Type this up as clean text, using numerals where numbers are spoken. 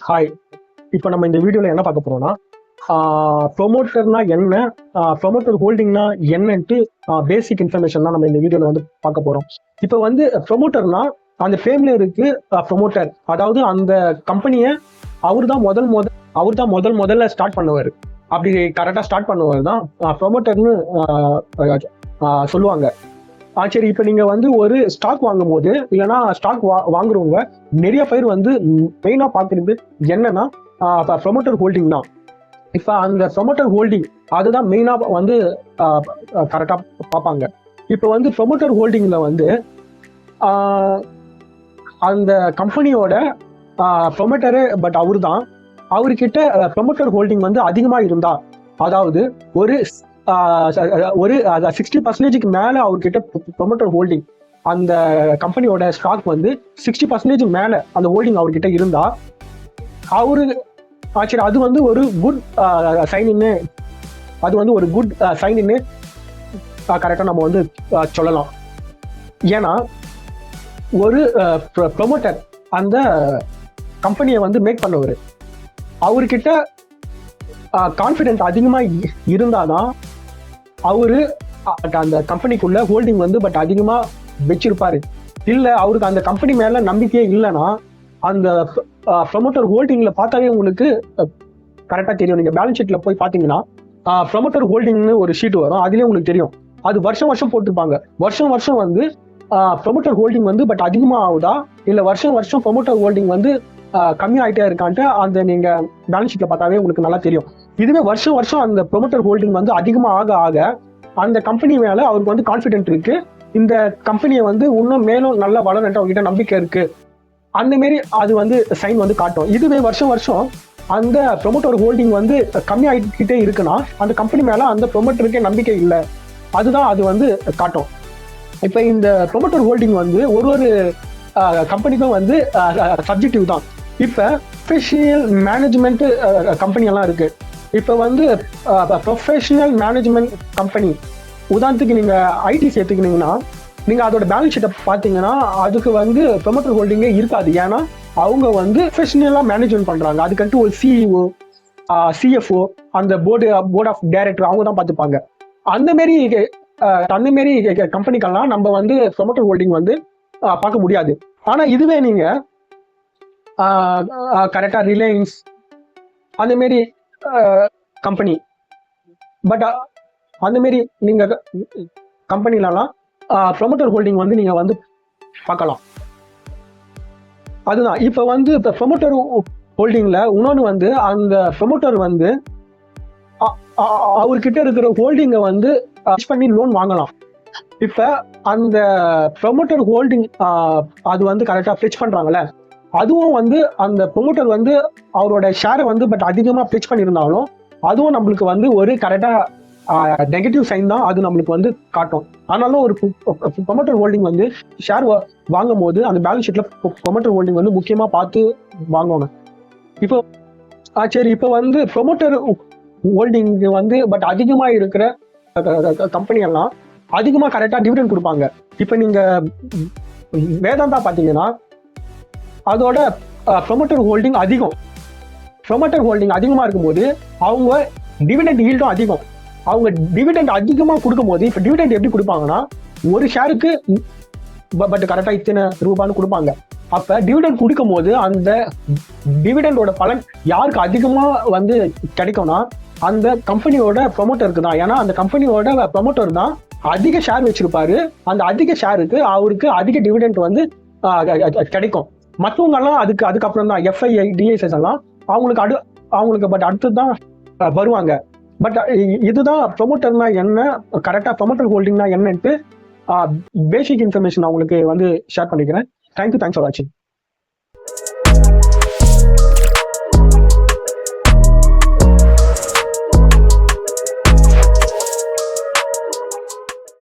Hi. இப்போ நம்ம இந்த வீடியோவில் என்ன பார்க்க போறோம்னா, ப்ரொமோட்டர்னா என்ன, ப்ரொமோட்டர் ஹோல்டிங்னா என்னன்ட்டு பேசிக் இன்ஃபர்மேஷன் தான் நம்ம இந்த வீடியோவில் வந்து பார்க்க போறோம். இப்போ வந்து ப்ரொமோட்டர்னா அந்த ஃபேம்ல இருக்கு ப்ரொமோட்டர், அதாவது அந்த கம்பெனியை அவர் தான் முதல்ல ஸ்டார்ட் பண்ணுவார். அப்படி கரெக்டாக ஸ்டார்ட் பண்ணுவார் தான் ப்ரொமோட்டர்னு சொல்லுவாங்க. சரி, இப்போ நீங்க வந்து ஒரு ஸ்டாக் வாங்கும் போது இல்லைன்னா ஸ்டாக் வாங்குறவங்க நிறைய பேர் வந்து மெயினா பார்க்கறது என்னன்னா ப்ரொமோட்டர் ஹோல்டிங் தான். இப்போ அந்த ப்ரொமோட்டர் ஹோல்டிங் அதுதான் மெயினா வந்து கரெக்டா பார்ப்பாங்க. இப்போ வந்து ப்ரொமோட்டர் ஹோல்டிங்ல வந்து அந்த கம்பெனியோட ப்ரொமோட்டரு பட் அவரு தான், அவர்கிட்ட ப்ரொமோட்டர் ஹோல்டிங் வந்து அதிகமா இருந்தா, அதாவது ஒரு 60% மேல அவர்கிட்ட ப்ரொமோட்டர் ஹோல்டிங், அந்த கம்பெனியோட ஸ்டாக் வந்து 60% மேல அந்த ஹோல்டிங் அவர்கிட்ட இருந்தா அவரு சரி, அது வந்து ஒரு குட் சைன்னு, அது வந்து ஒரு குட் சைன்னு கரெக்டா நம்ம வந்து சொல்லலாம். ஏன்னா ஒரு ப்ரொமோட்டர் அந்த கம்பெனியை வந்து மேக் பண்ணவர், அவர்கிட்ட கான்ஃபிடென்ட் அதிகமா இருந்தாதான் அவரு அந்த கம்பெனிக்குள்ள ஹோல்டிங் வந்து பட் அதிகமா வச்சிருப்பாரு. இல்ல அவருக்கு அந்த கம்பெனி மேல நம்பிக்கையே இல்லைன்னா அந்த ப்ரொமோட்டர் ஹோல்டிங்ல பார்த்தாலே உங்களுக்கு கரெக்டா தெரியும். நீங்க பேலன்ஸ் ஷீட்ல போய் பாத்தீங்கன்னா ப்ரொமோட்டர் ஹோல்டிங்னு ஒரு ஷீட் வரும், அதுலயே உங்களுக்கு தெரியும். அது வருஷம் போட்டிருப்பாங்க. வருஷம் வந்து ப்ரொமோட்டர் ஹோல்டிங் வந்து பட் அதிகமா ஆகுதா, இல்ல வருஷம் ப்ரொமோட்டர் ஹோல்டிங் வந்து கம்மியாயிட்டே இருக்கான்ட்டு அந்த நீங்க பேலன்ஸ் ஷீட்ல பார்த்தாவே உங்களுக்கு நல்லா தெரியும். இதுவே வருஷம் அந்த ப்ரொமோட்டர் ஹோல்டிங் வந்து அதிகமா ஆக அந்த கம்பெனி மேல அவருக்கு வந்து கான்ஃபிடென்ட் இருக்கு, இந்த கம்பெனியை வந்து இன்னும் மேலும் நல்லா வளரட்டு அவங்ககிட்ட நம்பிக்கை இருக்கு, அந்த மாரி அது வந்து சைன் வந்து காட்டும். இதுவே வருஷம் அந்த ப்ரொமோட்டர் ஹோல்டிங் வந்து கம்மியாகிட்டே இருக்குன்னா அந்த கம்பெனி மேல அந்த ப்ரொமோட்டருக்கே நம்பிக்கை இல்லை, அதுதான் அது வந்து காட்டும். இப்போ இந்த ப்ரொமோட்டர் ஹோல்டிங் வந்து ஒரு கம்பெனிக்கும் வந்து சப்ஜெக்டிவ் தான். இப்போ ப்ரொஃபஷனல் மேனேஜ்மெண்ட் கம்பெனி எல்லாம் இருக்கு. இப்போ வந்து ப்ரொஃபஷனல் மேனேஜ்மெண்ட் கம்பெனி, உதாரணத்துக்கு நீங்க ஐடி சேர்த்துக்கினீங்கன்னா நீங்க அதோட பேலன்ஸ் ஷீட்டை பார்த்தீங்கன்னா அதுக்கு வந்து ப்ரொமோட்டர் ஹோல்டிங்கே இருக்காது. ஏன்னா அவங்க வந்து ப்ரொஃபஷனலா மேனேஜ்மெண்ட் பண்றாங்க, அதுக்கடுத்து ஒரு சிஇஓ, சிஎஃப்ஓ, அந்த போர்டு ஆஃப் டைரக்டர் அவங்க தான் பார்த்துப்பாங்க. அந்த மாரி கம்பெனிக்கெல்லாம் நம்ம வந்து ப்ரொமோட்டர் ஹோல்டிங் வந்து பார்க்க முடியாது. ஆனா இதுவே நீங்க கரெக்டா ரிலையன்ஸ் அந்த மாரி கம்பெனி, பட் அந்த மாரி நீங்க கம்பெனிலலாம் ப்ரொமோட்டர் ஹோல்டிங் வந்து நீங்க வந்து பார்க்கலாம். அதுதான் இப்போ வந்து இப்போ ப்ரொமோட்டர் ஹோல்டிங்ல இன்னொன்று வந்து அந்த ப்ரொமோட்டர் வந்து அவர்கிட்ட இருக்கிற ஹோல்டிங்கை வந்து பண்ணி லோன் வாங்கலாம். இப்ப அந்த ப்ரொமோட்டர் ஹோல்டிங் அது வந்து கரெக்டா பிளெச் பண்றாங்கல்ல, அதுவும் வந்து அந்த ப்ரொமோட்டர் வந்து அவரோட ஷேரை வந்து பட் அதிகமா பிளெச் பண்ணியிருந்தாலும் அதுவும் நம்மளுக்கு வந்து ஒரு கரெக்டா நெகட்டிவ் சைன் தான் அது நம்மளுக்கு வந்து காட்டும். ஆனாலும் ஒரு ப்ரொமோட்டர் ஹோல்டிங் வந்து ஷேர் வாங்கும் போது அந்த பேலன்ஸ் ஷீட்ல ப்ரொமோட்டர் ஹோல்டிங் வந்து முக்கியமா பார்த்து வாங்குவாங்க. இப்போ சரி, இப்போ வந்து ப்ரொமோட்டர் ஹோல்டிங் வந்து பட் அதிகமா இருக்கிற கம்பெனி எல்லாம் அதிகமா கரெக்டா டிவிடெண்ட் கொடுப்பாங்க. இப்ப நீங்க வேதாந்தா பாத்தீங்கன்னா அதோட ப்ரொமோட்டர் ஹோல்டிங் அதிகமா இருக்கும்போது அவங்க டிவிடெண்ட் ஈல்டும் அதிகம். அவங்க டிவிடெண்ட் அதிகமா கொடுக்கும் போது இப்ப டிவிடெண்ட் எப்படி கொடுப்பாங்கன்னா ஒரு ஷேருக்கு பட் கரெக்டா இத்தனை ரூபான்னு கொடுப்பாங்க. அப்ப டிவிடெண்ட் கொடுக்கும் போது அந்த டிவிடெண்டோட பலன் யாருக்கு அதிகமா வந்து கிடைக்கும்னா அந்த கம்பெனியோட ப்ரொமோட்டருக்கு தான். ஏன்னா அந்த கம்பெனியோட ப்ரொமோட்டர் தான் அதிக ஷேர் வச்சிருப்பாரு, அந்த அதிக ஷேருக்கு அவருக்கு அதிக டிவிடெண்ட் வந்து கிடைக்கும். மற்றவங்க எல்லாம் அதுக்கப்புறம் தான் எஃப்ஐஐ டிஐஎஸ்எஸ் எல்லாம் அவங்களுக்கு பட் அடுத்து தான் வருவாங்க. பட் இதுதான் ப்ரொமோட்டர்னா என்ன, கரெக்டா ப்ரொமோட்டர் ஹோல்டிங்னா என்னன்ட்டு பேசிக் இன்ஃபர்மேஷன் அவங்களுக்கு வந்து ஷேர் பண்ணிக்கிறேன். தேங்க்யூ ஃபார் வாட்சிங்.